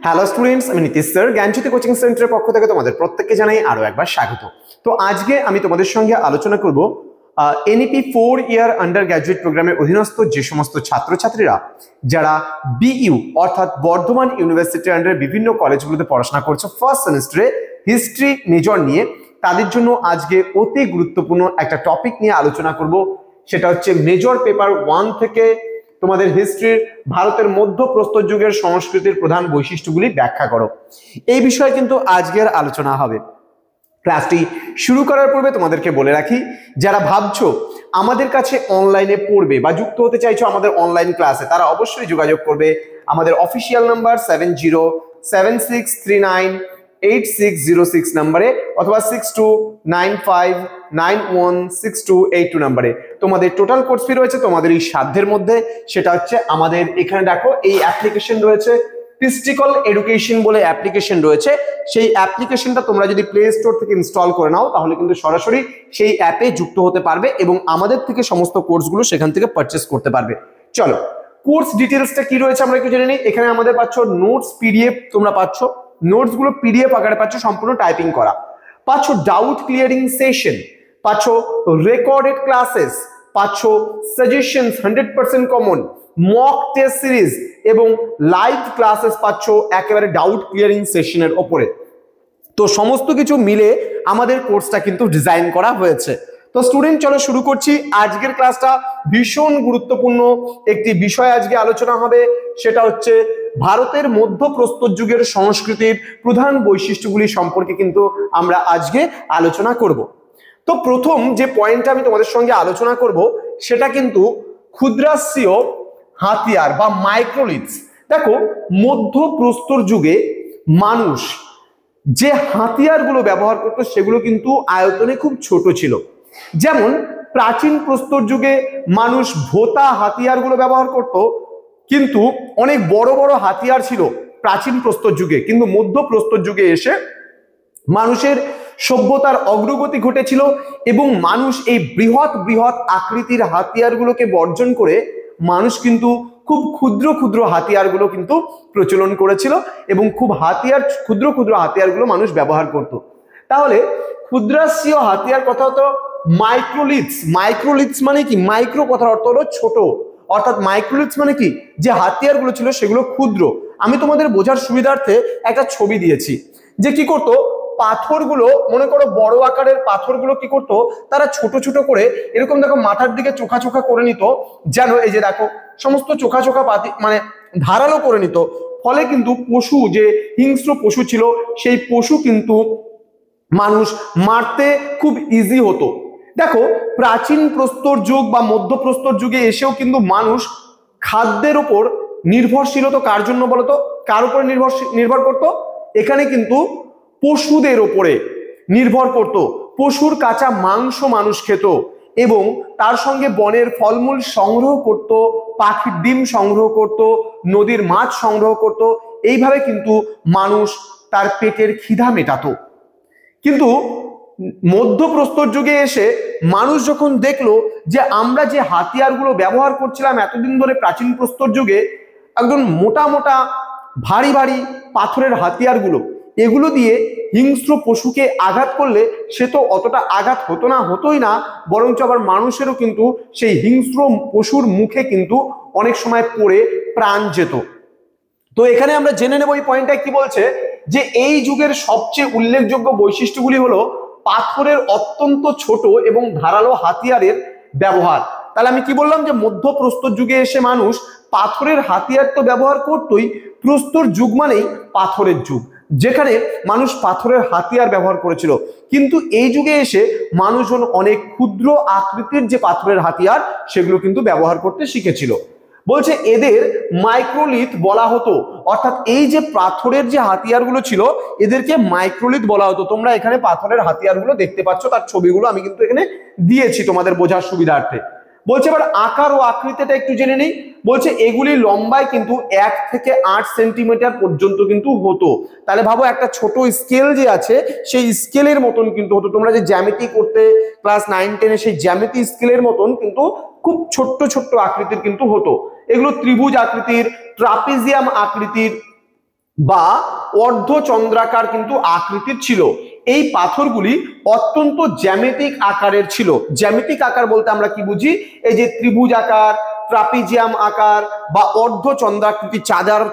Hello students, আমি Nitish sir জ্ঞানজ্যোতি coaching সেন্টারের পক্ষ থেকে তোমাদের প্রত্যেককে জানাই আরো একবার স্বাগত। তো আজকে আমি তোমাদের সঙ্গে আলোচনা করব এনইপি 4 ইয়ার আন্ডার গ্র্যাজুয়েট প্রোগ্রামের অধীনস্থ যে সমস্ত ছাত্রছাত্রীরা যারা বিইউ অর্থাৎ বর্ধমান ইউনিভার্সিটির আন্ডারে বিভিন্ন কলেজগুলোতে পড়াশোনা করছে ফার্স্ট সেমিস্টারে হিস্ট্রি মেজর নিয়ে, তাদের জন্য আজকে অতি গুরুত্বপূর্ণ একটা টপিক নিয়ে আলোচনা করব। সেটা হচ্ছে মেজর পেপার 1 থেকে তোমাদের হিস্ট্রির ভারতের মধ্যপ্রস্তর যুগের সংস্কৃতির প্রধান বৈশিষ্ট্যগুলি ব্যাখ্যা করো। এই বিষয়ে কিন্তু আজকের আলোচনা হবে। ক্লাসটি শুরু করার পূর্বে তোমাদেরকে বলে রাখি, যারা ভাবছো আমাদের কাছে অনলাইনে পড়বে বা যুক্ত হতে চাইছো আমাদের অনলাইন ক্লাসে, তারা অবশ্যই যোগাযোগ করবে আমাদের অফিসিয়াল নাম্বার 7076398606 নম্বরে অথবা 6295916282 নম্বরে। তোমাদের টোটাল কোর্স ফি রয়েছে তোমাদের এই সাধ্যের মধ্যে। সেটা হচ্ছে আমাদের এখানে দেখো এই অ্যাপ্লিকেশন রয়েছে, পিস্টিকল এডুকেশন বলে অ্যাপ্লিকেশন রয়েছে। সেই অ্যাপ্লিকেশনটা তোমরা যদি প্লে স্টোর থেকে ইনস্টল করে নাও তাহলে কিন্তু সরাসরি সেই অ্যাপে যুক্ত হতে পারবে এবং আমাদের থেকে সমস্ত কোর্সগুলো সেখান থেকে পারচেস করতে পারবে। চলো, কোর্স ডিটেলসটা কি রয়েছে আমরা একটু জেনে নিই। এখানে আমাদের পাচ্ছ নোটস পিডিএফ, তোমরা পাচ্ছ নোটস গুলো পিডিএফ আকারে পাচ্ছ, সম্পূর্ণ টাইপিং করা। পাচ্ছ ডাউট ক্লিয়ারিং সেশন, পাচ্ছ রেকর্ডেড ক্লাসেস, পাচ্ছ suggestions 100% common, mock test series এবং লাইভ ক্লাসেস পাচ্ছ একেবারে ডাউট ক্লিয়ারিং সেশনের ওপরে। তো সমস্ত কিছু মিলে আমাদের কোর্সটা কিন্তু ডিজাইন করা হয়েছে। তো স্টুডেন্ট, চলো শুরু করছি। আজকের ক্লাসটা ভীষণ গুরুত্বপূর্ণ একটি বিষয় আজকে আলোচনা হবে। সেটা হচ্ছে ভারতের মধ্যপ্রস্তর যুগের সংস্কৃতির প্রধান বৈশিষ্ট্যগুলি সম্পর্কে কিন্তু আমরা আজকে আলোচনা করব। তো প্রথম যে পয়েন্টটা আমি তোমাদের সঙ্গে আলোচনা করব সেটা কিন্তু ক্ষুদ্রাস্যীয় হাতিয়ার বা মাইক্রোলিথস। দেখো, মধ্যপ্রস্তর যুগে মানুষ যে হাতিয়ারগুলো ব্যবহার করতো সেগুলো কিন্তু আয়তনে খুব ছোট ছিল। যেমন প্রাচীন প্রস্তর যুগে মানুষ ভোতা হাতিয়ারগুলো ব্যবহার করত, কিন্তু অনেক বড় বড় হাতিয়ার ছিল প্রাচীন প্রস্তর যুগে। কিন্তু মধ্যপ্রস্তর যুগে এসে মানুষের সভ্যতার অগ্রগতি ঘটেছিল এবং মানুষ এই বৃহৎ বৃহৎ আকৃতির হাতিয়ারগুলোকে বর্জন করে মানুষ কিন্তু খুব ক্ষুদ্র ক্ষুদ্র হাতিয়ারগুলো কিন্তু প্রচলন করেছিল এবং ক্ষুদ্র ক্ষুদ্র হাতিয়ারগুলো মানুষ ব্যবহার করত। তাহলে ক্ষুদ্রাস্যীয় হাতিয়ার কথা হতো মাইক্রোলিথস। মাইক্রোলিথস মানে কি? মাইক্রো কথার অর্থ হলো ছোট, অর্থাৎ মাইক্রোলিথস মানে কি? যে হাতিয়ারগুলো ছিল সেগুলো ক্ষুদ্র। আমি তোমাদের বোঝার সুবিধার্থে একটা ছবি দিয়েছি। যে কি করতো, পাথরগুলো, মনে করো বড় আকারের পাথরগুলো কি করতো, তারা ছোট ছোট করে এরকম দেখো মাথার দিকে চোখা চোখা করে নিত, যেন এই যে দেখো সমস্ত চোখা চোখা মানে ধারালো করে নিত। ফলে কিন্তু পশু, যে হিংস্র পশু ছিল, সেই পশু কিন্তু মানুষ মারতে খুব ইজি হতো। দেখো, প্রাচীন প্রস্তর যুগ বা মধ্যপ্রস্তর যুগে এসেও কিন্তু মানুষ খাদ্যের উপর নির্ভরশীল হতো। কার জন্য বলতো? কার উপরে নির্ভর করতো? এখানে কিন্তু পশুদের উপরে নির্ভর করত। পশুর কাঁচা মাংস মানুষ খেত এবং তার সঙ্গে বনের ফলমূল সংগ্রহ করত, পাখির ডিম সংগ্রহ করত, নদীর মাছ সংগ্রহ করত। এইভাবে কিন্তু মানুষ তার পেটের খিদা মেটাতো। কিন্তু মধ্যপ্রস্তর যুগে এসে মানুষ যখন দেখলো যে আমরা যে হাতিয়ারগুলো ব্যবহার করছিলাম এতদিন ধরে প্রাচীন প্রস্তর যুগে, একদম মোটা মোটা ভারী ভারী পাথরের হাতিয়ারগুলো, এগুলো দিয়ে হিংস্র পশুকে আঘাত করলে সে তো অতটা আঘাত হতোই না, বরঞ্চ আবার মানুষেরও কিন্তু সেই হিংস্র পশুর মুখে কিন্তু অনেক সময় পড়ে প্রাণ যেত। তো এখানে আমরা জেনে নেব এই পয়েন্টটা কি বলছে, যে এই যুগের সবচেয়ে উল্লেখযোগ্য বৈশিষ্ট্যগুলি হলো পাথরের অত্যন্ত ছোট এবং ধারালো হাতিয়ারের ব্যবহার। তাহলে আমি কি বললাম, যে মধ্যপ্রস্তর যুগে এসে মানুষ পাথরের হাতিয়ার তো ব্যবহার করতোই, প্রস্তর যুগ মানেই পাথরের যুগ, যেখানে মানুষ পাথরের হাতিয়ার ব্যবহার করেছিল। কিন্তু এই যুগে এসে মানুষজন অনেক ক্ষুদ্র আকৃতির যে পাথরের হাতিয়ার সেগুলো কিন্তু ব্যবহার করতে শিখেছিল। বলছে এদের মাইক্রোলিথ বলা হতো, অর্থাৎ এই যে পাথরের যে হাতিয়ারগুলো ছিল এদেরকে মাইক্রোলিথ বলা হতো। তোমরা এখানে পাথরের হাতিয়ারগুলো দেখতে পাচ্ছ, তার ছবিগুলো আমি কিন্তু এখানে দিয়েছি তোমাদের বোঝার সুবিধার্থে। বলছে এবার আকার ও আকৃতিটা একটু জেনে নেই। বলছে এগুলি লম্বায় কিন্তু 1 থেকে 8 সেন্টিমিটার পর্যন্ত কিন্তু হতো। তাহলে ভাবো, একটা ছোট স্কেল যে আছে সেই স্কেলের মতন কিন্তু হতো। তোমরা যে জ্যামিতি করতে ক্লাস 9-10-এ, সেই জ্যামিতি স্কেলের মতন কিন্তু খুব ছোট্ট ছোট্ট আকৃতির কিন্তু হতো। এগুলো ত্রিভুজ আকৃতির, ট্রাপিজিয়াম আকৃতির বা অর্ধচন্দ্রাকার কিন্তু আকৃতির ছিল। এই পাথরগুলি অত্যন্ত জ্যামিতিক আকারের ছিল। জ্যামিতিক আকার বলতে আমরা কি বুঝি? এই যে ত্রিভুজ আকার, ট্রাপিজিয়াম আকার বা অর্ধচন্দ্রাকৃতি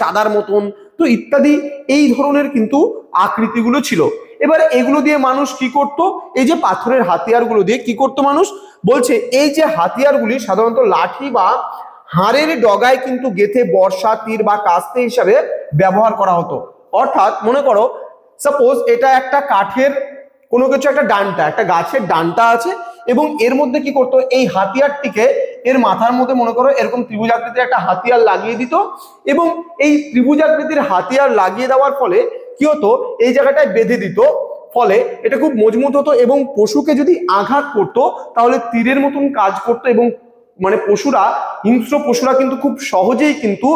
চাঁদার মতন তো ইত্যাদি এই ধরনের কিন্তু আকৃতিগুলো ছিল। এবার এগুলো দিয়ে মানুষ কি করত? এই যে পাথরের হাতিয়ারগুলো দিয়ে কি করত মানুষ? বলছে এই যে হাতিয়ারগুলি সাধারণত লাঠি বা হাড়ের ডগায় কিন্তু গেঁথে বর্ষা, তীর বা কাস্তে হিসাবে ব্যবহার করা হতো। অর্থাৎ মনে করো সাপোজ এটা একটা কাঠের কোনো কিছু, একটা ডান্টা, একটা গাছের ডান্টা আছে এবং এর মধ্যে কি করতো? এই হাতিয়ারটিকে এর মাথার মধ্যে মনে করো এরকম ত্রিভুজ আকৃতির একটা হাতিয়ার লাগিয়ে দিত এবং এই ত্রিভুজ আকৃতির হাতিয়ার লাগিয়ে দেওয়ার ফলে কি হতো? এই জায়গাটায় বেঁধে দিত, ফলে এটা খুব মজবুত হতো এবং পশুকে যদি আঘাত করতো তাহলে তীরের মতন কাজ করতো এবং মানে পশুরা, হিংস্র পশুরা কিন্তু খুব সহজেই কিন্তু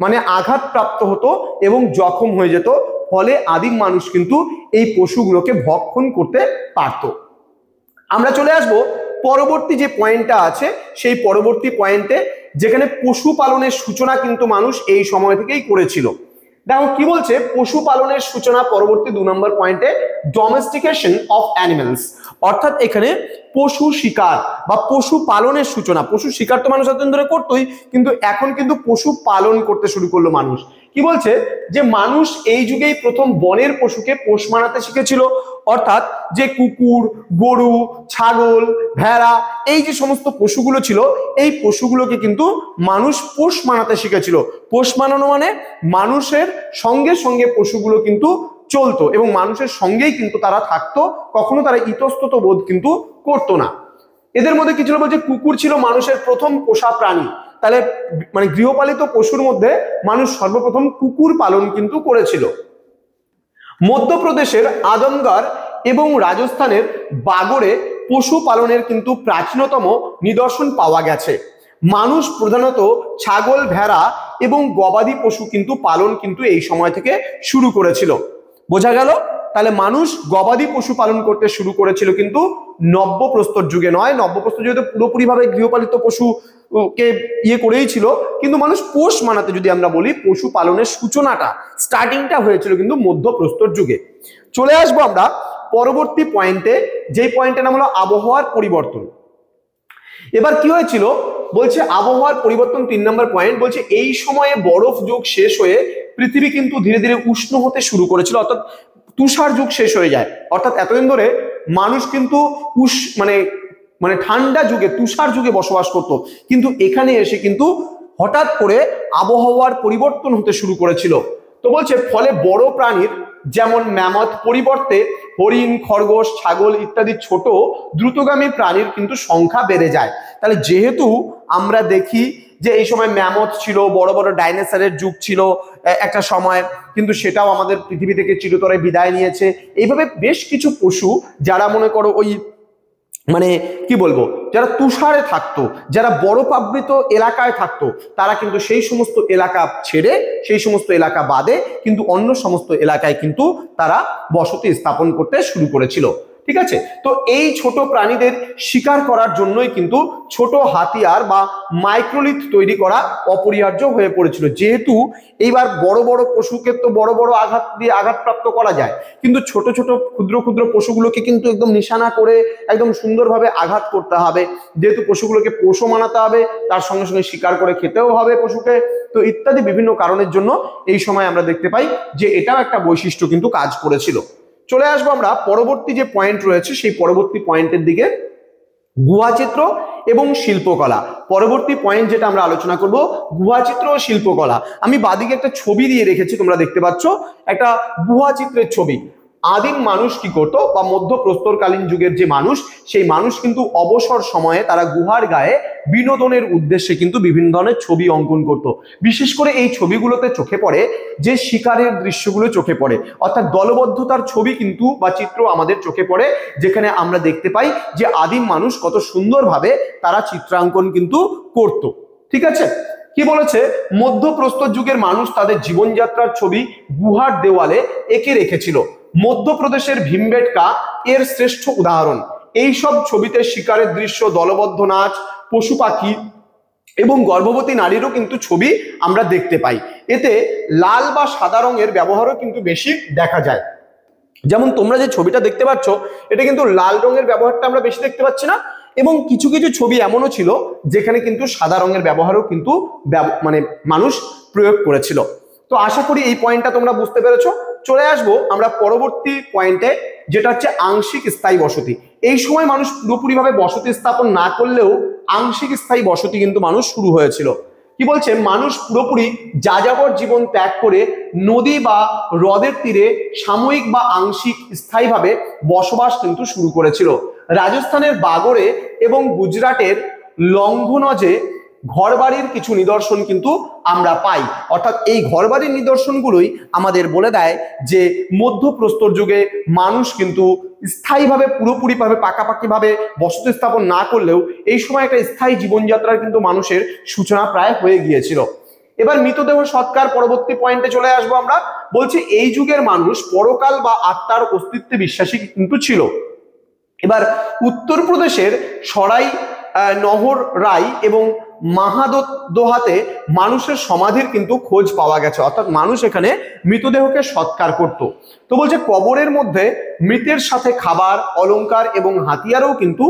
মানে আঘাতপ্রাপ্ত হতো এবং জখম হয়ে যেত। ফলে আদিম মানুষ কিন্তু এই পশুগুলোকে ভক্ষণ করতে পারত। আমরা চলে আসব পরবর্তী যে পয়েন্টটা আছে সেই পরবর্তী পয়েন্টে, যেখানে পশুপালনের সূচনা কিন্তু মানুষ এই সময় থেকেই করেছিল। দেখো কি বলছে, পশুপালনের সূচনা পরবর্তী 2 নম্বর পয়েন্টে, ডোমেস্টিকেশন অফ অ্যানিমেলস। অর্থাৎ এখানে পশু শিকার বা পশু পালনের সূচনা। পশু শিকার তো মানুষ এতদিন ধরে করতোই, কিন্তু এখন কিন্তু পশু পালন করতে শুরু করলো মানুষ। কি বলছে যে মানুষ এই যুগেই প্রথম বনের পশুকে পোষ মানাতে শিখেছিল। অর্থাৎ যে কুকুর, গরু, ছাগল, ভেড়া এই যে সমস্ত পশুগুলো ছিল, এই পশুগুলোকে কিন্তু মানুষ পোষ মানাতে শিখেছিল। পোষ মানানো মানে মানুষের সঙ্গে সঙ্গে পশুগুলো কিন্তু চলতো এবং মানুষের সঙ্গেই কিন্তু তারা থাকতো, কখনো তারা ইতস্তত বোধ কিন্তু করতো না। এদের মধ্যে কি ছিল? বলছে কুকুর ছিল মানুষের প্রথম পোষা প্রাণী। তাহলে মানে গৃহপালিত পশুর মধ্যে মানুষ সর্বপ্রথম কুকুর পালন কিন্তু করেছিল। মধ্যপ্রদেশের আদমগড় এবং রাজস্থানের বাগড়ে পশু পালনের কিন্তু প্রাচীনতম নিদর্শন পাওয়া গেছে। মানুষ প্রধানত ছাগল, ভেড়া এবং গবাদি পশু কিন্তু পালন কিন্তু এই সময় থেকে শুরু করেছিল। বোঝা গেল? তাহলে মানুষ গবাদি পশু পালন করতে শুরু করেছিল কিন্তু নব্যপ্রস্তর যুগে নয়। নব্যপ্রস্তর যুগে তো পুরোপুরিভাবে গৃহপালিত পশুকে করেই ছিল, কিন্তু মানুষ পোষ মানাতে, যদি আমরা বলি পশু পালনের সূচনাটা, স্টার্টিংটা হয়েছিল কিন্তু মধ্যপ্রস্তর যুগে। চলে আসবো আমরা পরবর্তী পয়েন্টে, যেই পয়েন্টের নাম হলো আবহাওয়ার পরিবর্তন। এবার কি হয়েছিল? বলছে আবহাওয়ার পরিবর্তন 3 নম্বর পয়েন্ট। বলছে এই সময়ে বরফ যুগ শেষ হয়ে পৃথিবী কিন্তু ধীরে ধীরে উষ্ণ হতে শুরু করেছিল, অর্থাৎ তুষার যুগ শেষ হয়ে যায়। অর্থাৎ এতদিন ধরে মানুষ কিন্তু মানে ঠান্ডা যুগে, তুষার যুগে বসবাস করতো, কিন্তু এখানে এসে কিন্তু হঠাৎ করে আবহাওয়ার পরিবর্তন হতে শুরু করেছিল। তো বলছে ফলে বড় প্রাণীর যেমন ম্যামথ পরিবর্তে হরিণ, খরগোশ, ছাগল ইত্যাদি ছোট দ্রুতগামী প্রাণীর কিন্তু সংখ্যা বেড়ে যায়। তাহলে যেহেতু আমরা দেখি যে এই সময় ম্যামথ ছিল, বড় বড় ডাইনোসরের যুগ ছিল একটা সময়, কিন্তু সেটাও আমাদের পৃথিবী থেকে চিরতরে বিদায় নিয়েছে। এইভাবে বেশ কিছু পশু যারা মনে করো ওই মানে কি বলবো, যারা তুষারে থাকতো, যারা বরফাবৃত এলাকায় থাকতো, তারা কিন্তু সেই সমস্ত এলাকা ছেড়ে, সেই সমস্ত এলাকা বাদে কিন্তু অন্য সমস্ত এলাকায় কিন্তু তারা বসতি স্থাপন করতে শুরু করেছিল। ঠিক আছে? তো এই ছোট প্রাণীদের শিকার করার জন্যই কিন্তু ছোট হাতিয়ার বা মাইক্রোলিথ তৈরি করা অপরিহার্য হয়ে পড়েছিল। যেহেতু এইবার বড় বড় পশুকে তো বড় বড় আঘাত দিয়ে আঘাতপ্রাপ্ত করা যায়, কিন্তু ছোট ছোট ক্ষুদ্র ক্ষুদ্র পশুগুলোকে কিন্তু একদম নিশানা করে একদম সুন্দরভাবে আঘাত করতে হবে। যেহেতু পশুগুলোকে পোষও মানাতে হবে, তার সঙ্গে সঙ্গে শিকার করে খেতেও হবে পশুকে, তো ইত্যাদি বিভিন্ন কারণের জন্য এই সময় আমরা দেখতে পাই যে এটাও একটা বৈশিষ্ট্য কিন্তু কাজ করেছিল। চলে আসবো আমরা পরবর্তী যে পয়েন্ট রয়েছে সেই পরবর্তী পয়েন্টের দিকে, গুহাচিত্র এবং শিল্পকলা। পরবর্তী পয়েন্ট যেটা আমরা আলোচনা করব, গুহাচিত্র ও শিল্পকলা। আমি বাদিকে একটা ছবি দিয়ে রেখেছি, তোমরা দেখতে পাচ্ছ একটা গুহাচিত্রের ছবি। আদিম মানুষ কি করতো বা মধ্যপ্রস্তরকালীন যুগের যে মানুষ, সেই মানুষ কিন্তু অবসর সময়ে তারা গুহার গায়ে বিনোদনের উদ্দেশ্যে কিন্তু বিভিন্ন ধরনের ছবি অঙ্কন করত। বিশেষ করে এই ছবিগুলোতে চোখে পড়ে যে শিকারের দৃশ্যগুলো চোখে পড়ে, অর্থাৎ দলবদ্ধতার ছবি কিন্তু বা চিত্র আমাদের চোখে পড়ে, যেখানে আমরা দেখতে পাই যে আদিম মানুষ কত সুন্দরভাবে তারা চিত্রাঙ্কন কিন্তু করত। ঠিক আছে? কি বলেছে? মধ্যপ্রস্তর যুগের মানুষ তাদের জীবনযাত্রার ছবি গুহার দেওয়ালে এঁকে রেখেছিল। মধ্যপ্রদেশের ভীমবেটকা এর শ্রেষ্ঠ উদাহরণ। এই সব ছবিতে শিকারের দৃশ্য, দলবদ্ধ নাচ, পশু পাখি এবং গর্ভবতী নারীরও কিন্তু ছবি আমরা দেখতে পাই। এতে লাল বা সাদা রঙের ব্যবহারও কিন্তু বেশি দেখা যায়। যেমন তোমরা যে ছবিটা দেখতে পাচ্ছ, এটা কিন্তু লাল রঙের ব্যবহারটা আমরা বেশি দেখতে পাচ্ছি না, এবং কিছু কিছু ছবি এমনও ছিল যেখানে কিন্তু সাদা রঙের ব্যবহারও কিন্তু মানে মানুষ প্রয়োগ করেছিল। তো আশা করি এই পয়েন্টটা তোমরা বুঝতে পেরেছো। চলে আসবো আমরা পরবর্তী পয়েন্টে, যেটা হচ্ছে আংশিক স্থায়ী বসতি। এই সময় মানুষ পুরোপুরিভাবে বসতি স্থাপন না করলেও আংশিক স্থায়ী বসতি কিন্তু মানুষ শুরু হয়েছিল। কি বলছে, মানুষ পুরোপুরি যাযাবর জীবন ত্যাগ করে নদী বা হ্রদের তীরে সাময়িক বা আংশিক স্থায়ীভাবে বসবাস কিন্তু শুরু করেছিল। রাজস্থানের বাগড়ে এবং গুজরাটের লঙ্ঘনজে ঘরবাড়ির কিছু নিদর্শন কিন্তু আমরা পাই। অর্থাৎ এই ঘরবাড়ির নিদর্শনগুলোই আমাদের বলে দেয় যে মধ্যপ্রস্তর যুগে মানুষ কিন্তু স্থায়ীভাবে পুরোপুরিভাবে পাকাপাকিভাবে বসতি স্থাপন না করলেও এই সময় একটা স্থায়ী জীবনযাত্রার কিন্তু মানুষের সূচনা প্রায় হয়ে গিয়েছিল। এবার মৃতদেহ সৎকার পরবর্তী পয়েন্টে চলে আসবো আমরা। বলছি এই যুগের মানুষ পরকাল বা আত্মার অস্তিত্বে বিশ্বাসী কিন্তু ছিল। এবার উত্তরপ্রদেশের সরাই নহর রাই এবং মাহাদোহাতে মানুষের সমাধির কিন্তু খোঁজ পাওয়া গেছে, অর্থাৎ মানুষ এখানে মৃতদেহকে সৎকার করত। তো বলছে কবরের মধ্যে মৃতের সাথে খাবার, অলংকার এবং হাতিয়ারও কিন্তু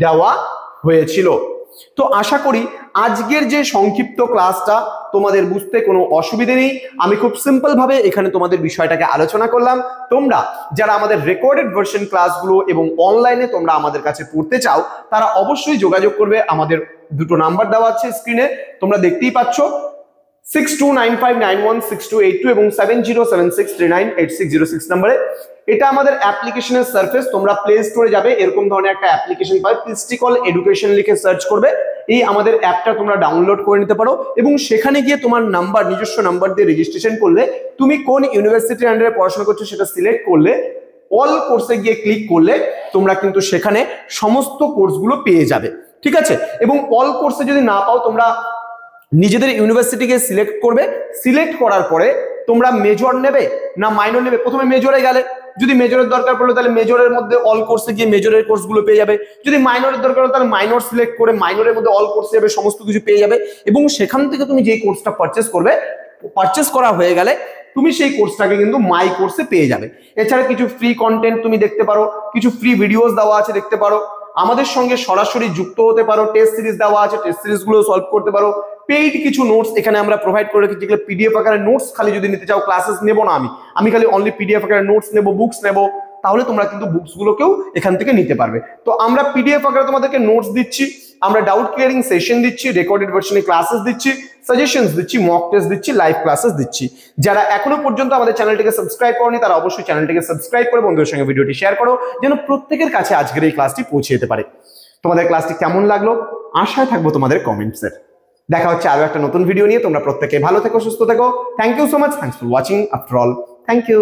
দেওয়া হয়েছিল। তো আশা করি আজকের যে সংক্ষিপ্ত ক্লাসটা তোমাদের বুঝতে কোনো অসুবিধে নেই। আমি খুব সিম্পল ভাবে এখানে তোমাদের বিষয়টাকে আলোচনা করলাম। তোমরা যারা আমাদের রেকর্ডেড ভার্সন ক্লাসগুলো এবং অনলাইনে তোমরা আমাদের কাছে পড়তে চাও, তারা অবশ্যই যোগাযোগ করবে। আমাদের দুটো নাম্বার দেওয়া আছে স্ক্রিনে, তোমরা দেখতেই পাচ্ছ, 6295916282 এবং 7076398606 নম্বরে। এটা আমাদের অ্যাপ্লিকেশনের সারফেস। তোমরা প্লে স্টোরে যাবে, এরকম ধরনের একটা অ্যাপ্লিকেশন পাবে, পিস্টিকল এডুকেশন লিখে সার্চ করবে, এই আমাদের অ্যাপটা তোমরা ডাউনলোড করে নিতে পারো এবং সেখানে গিয়ে তোমার নাম্বার, নিজস্ব নাম্বার দিয়ে রেজিস্ট্রেশন করলে, তুমি কোন ইউনিভার্সিটির আন্ডারে পড়াশোনা করছো সেটা সিলেক্ট করলে, অল কোর্সে গিয়ে ক্লিক করলে তোমরা কিন্তু সেখানে সমস্ত কোর্সগুলো পেয়ে যাবে। ঠিক আছে, এবং অল কোর্সে যদি না পাও, তোমরা নিজেদের ইউনিভার্সিটিকে সিলেক্ট করবে। সিলেক্ট করার পরে তোমরা মেজর নেবে না মাইনর নেবে, প্রথমে মেজরে গেলে, যদি মেজরের দরকার পড়লো তাহলে মেজরের মধ্যে অল কোর্সে গিয়ে মেজরের কোর্সগুলো পেয়ে যাবে। যদি মাইনরের দরকার হলো তাহলে মাইনর সিলেক্ট করে মাইনরের মধ্যে অল কোর্সে যাবে, সমস্ত কিছু পেয়ে যাবে। এবং সেখান থেকে তুমি যেই কোর্সটা পারচেস করবে, পারচেস করা হয়ে গেলে তুমি সেই কোর্সটাকে কিন্তু মাই কোর্সে পেয়ে যাবে। এছাড়া কিছু ফ্রি কন্টেন্ট তুমি দেখতে পারো, কিছু ফ্রি ভিডিওস দেওয়া আছে দেখতে পারো, আমাদের সঙ্গে সরাসরি যুক্ত হতে পারো, টেস্ট সিরিজ দেওয়া আছে, টেস্ট সিরিজগুলো সলভ করতে পারো। পেইড কিছু নোটস এখানে আমরা প্রোভাইড করে রেখেছি, যেগুলো পিডিএফ আকারে নোটস খালি যদি নিতে চাও, ক্লাসেস নেব না আমি খালি অনলি পিডিএফ আকারে নোটস নেব, বুকস নেব, তাহলে তোমরা কিন্তু বুকসগুলোকেও এখান থেকে নিতে পারবে। তো আমরা পিডিএফ আকারে তোমাদেরকে নোটস দিচ্ছি, আমরা ডাউট ক্লিয়ারিং সেশন দিচ্ছি, রেকর্ডেড ভার্সনে ক্লাসেস দিচ্ছি, সাজেশনস দিচ্ছি, মক টেস্ট দিচ্ছি, লাইভ ক্লাসেস দিচ্ছি। যারা এখনো পর্যন্ত আমাদের চ্যানেলটিকে সাবস্ক্রাইব করনি, তারা অবশ্যই চ্যানেলটিকে সাবস্ক্রাইব করে বন্ধুদের সঙ্গে ভিডিওটি শেয়ার করো, যেন প্রত্যেকের কাছে আজকের এই ক্লাসটি পৌঁছে যেতে পারে। তোমাদের ক্লাসটি কেমন লাগলো আশায় থাকবো তোমাদের কমেন্টসের। দেখা হচ্ছে আরো একটা নতুন ভিডিও নিয়ে। তোমরা প্রত্যেকে ভালো থেকো, সুস্থ থেকো। Thank you so much, thanks for watching after all, thank you.